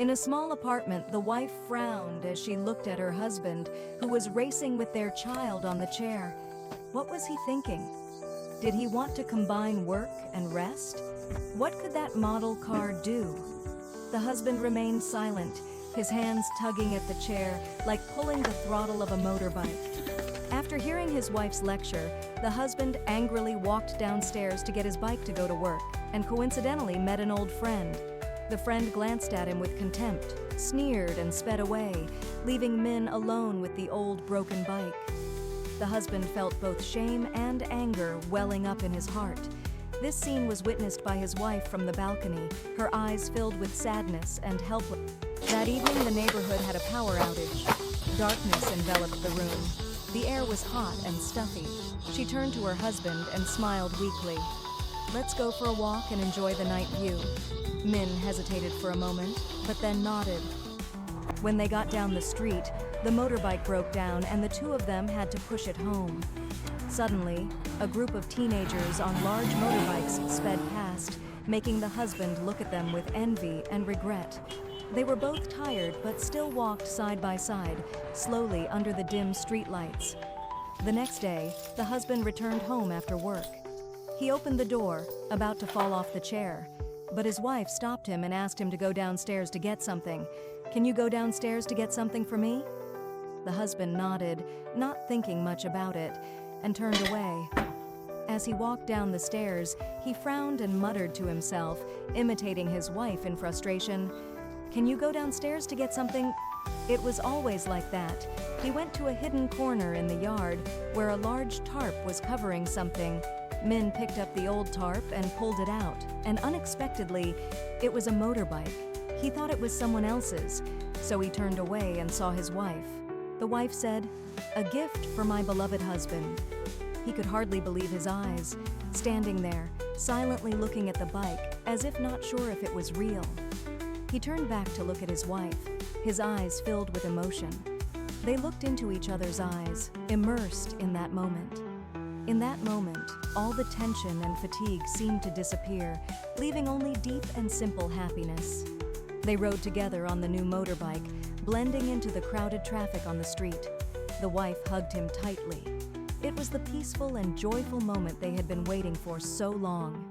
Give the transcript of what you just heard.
In a small apartment, the wife frowned as she looked at her husband, who was racing with their child on the chair. What was he thinking? Did he want to combine work and rest? What could that model car do? The husband remained silent, his hands tugging at the chair, like pulling the throttle of a motorbike. After hearing his wife's lecture, the husband angrily walked downstairs to get his bike to go to work, and coincidentally met an old friend. The friend glanced at him with contempt, sneered, and sped away, leaving Min alone with the old broken bike. The husband felt both shame and anger welling up in his heart. This scene was witnessed by his wife from the balcony, her eyes filled with sadness and helplessness. That evening, the neighborhood had a power outage. Darkness enveloped the room. The air was hot and stuffy. She turned to her husband and smiled weakly. "Let's go for a walk and enjoy the night view." Min hesitated for a moment, but then nodded. When they got down the street, the motorbike broke down and the two of them had to push it home. Suddenly, a group of teenagers on large motorbikes sped past, making the husband look at them with envy and regret. They were both tired but still walked side by side, slowly under the dim streetlights. The next day, the husband returned home after work. He opened the door, about to fall off the chair, but his wife stopped him and asked him to go downstairs to get something. "Can you go downstairs to get something for me?" The husband nodded, not thinking much about it, and turned away. As he walked down the stairs, he frowned and muttered to himself, imitating his wife in frustration. "Can you go downstairs to get something?" It was always like that. He went to a hidden corner in the yard where a large tarp was covering something. Min picked up the old tarp and pulled it out, and unexpectedly, it was a motorbike. He thought it was someone else's, so he turned away and saw his wife. The wife said, "A gift for my beloved husband." He could hardly believe his eyes, standing there, silently looking at the bike, as if not sure if it was real. He turned back to look at his wife, his eyes filled with emotion. They looked into each other's eyes, immersed in that moment. In that moment, all the tension and fatigue seemed to disappear, leaving only deep and simple happiness. They rode together on the new motorbike, blending into the crowded traffic on the street. The wife hugged him tightly. It was the peaceful and joyful moment they had been waiting for so long.